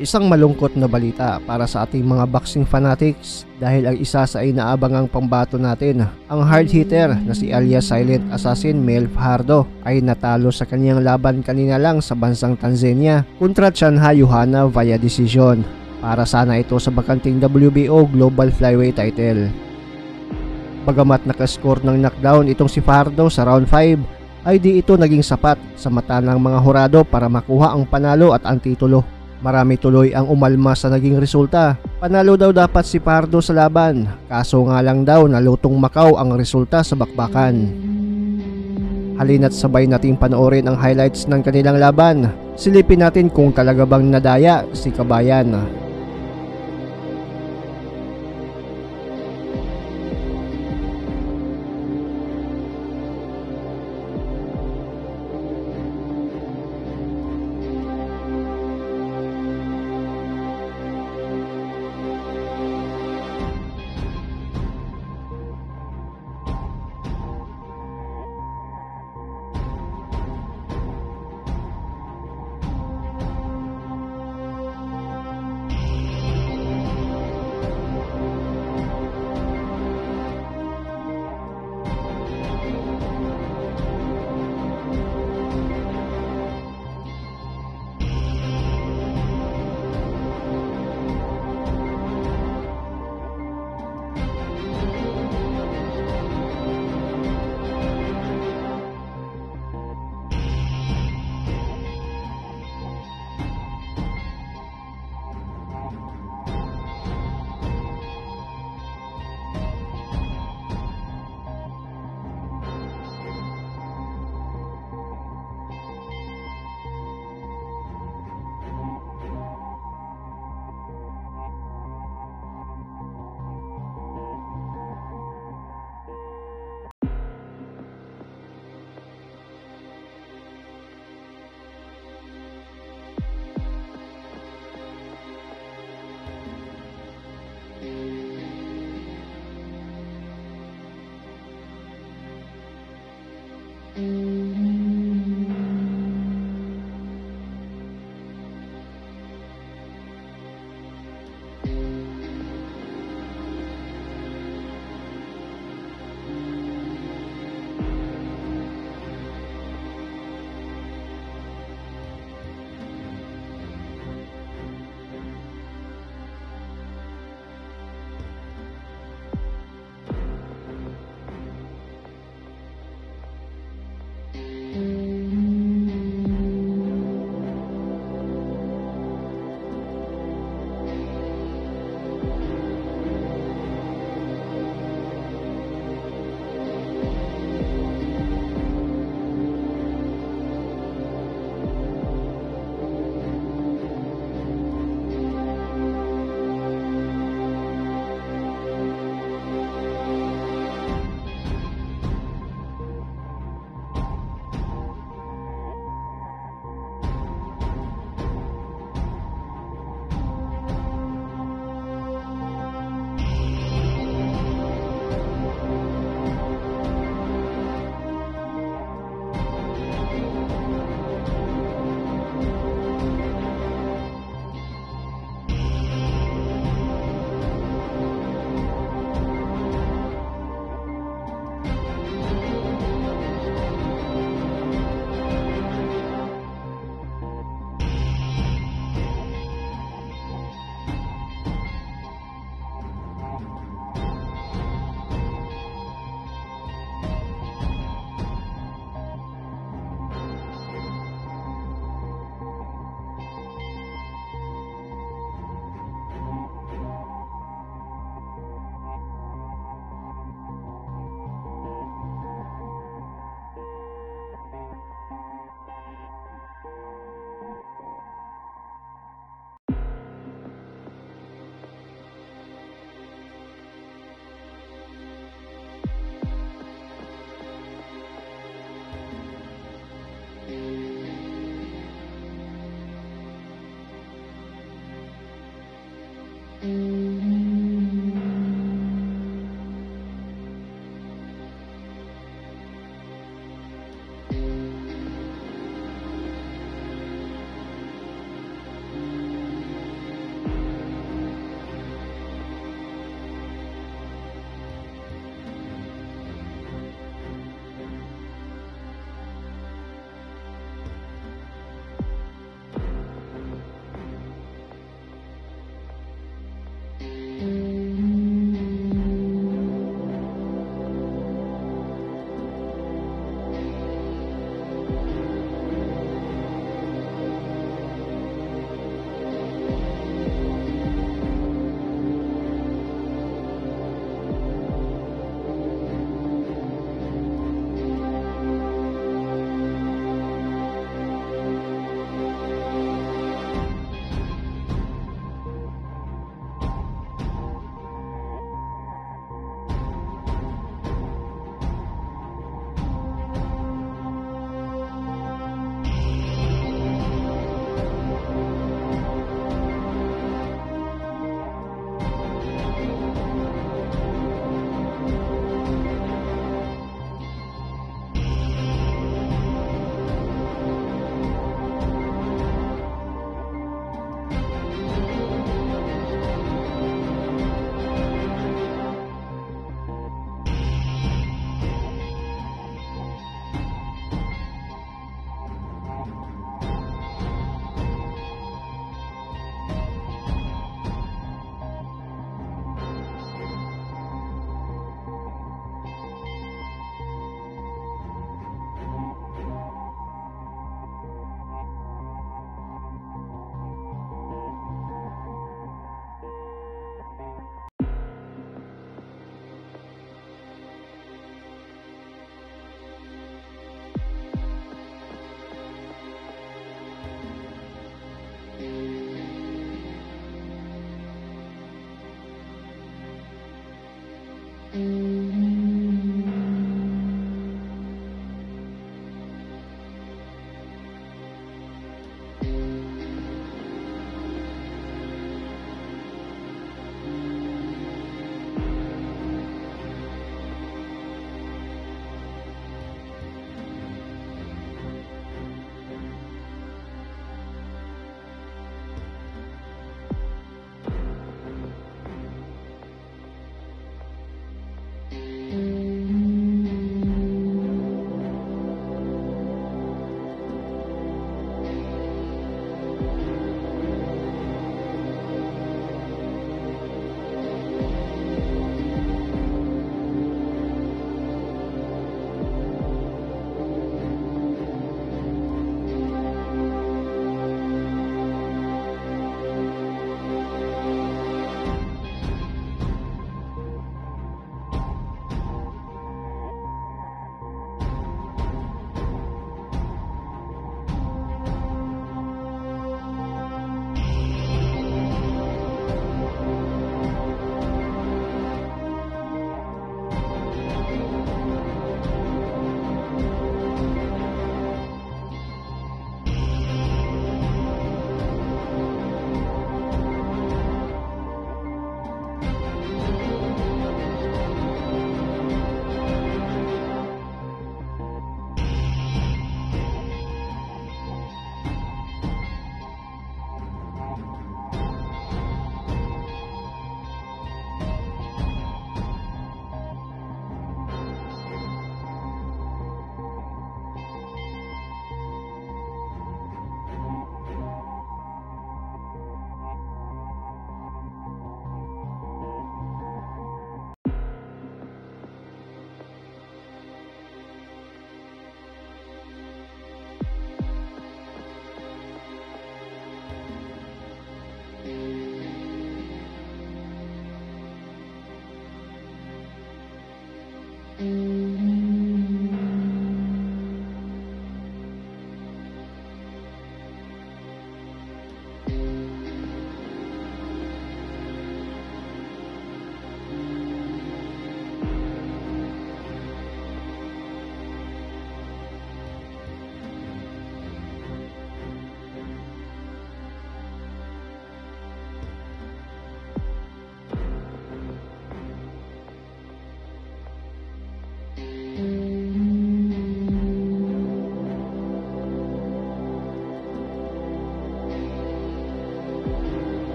Isang malungkot na balita para sa ating mga boxing fanatics dahil ang isa sa inaabangang pambato natin, ang hard hitter na si alias Silent Assassin Mel Fajardo ay natalo sa kanyang laban kanina lang sa bansang Tanzania kontra Chanha Yohana via decision para sana ito sa bakanting WBO Global Flyweight title. Bagamat nakascore ng knockdown itong si Fajardo sa round 5 ay di ito naging sapat sa mata ng mga hurado para makuha ang panalo at ang titulo. Marami tuloy ang umalma sa naging resulta. Panalo daw dapat si Fajardo sa laban, kaso nga lang daw nalutong Macau ang resulta sa bakbakan. Halina't sabay nating panoorin ang highlights ng kanilang laban. Silipin natin kung talaga bang nadaya si Kabayan.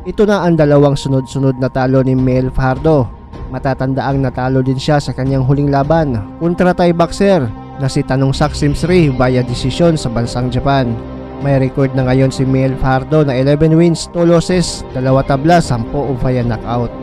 Ito na ang dalawang sunod-sunod na talo ni Mel Fajardo. Matatandaang natalo din siya sa kanyang huling laban kontra Thai boxer na si Tanongsak Simsri via desisyon sa bansang Japan. May record na ngayon si Mel Fajardo na 11 wins, 2 losses, 2 tabla, 10 via knockout.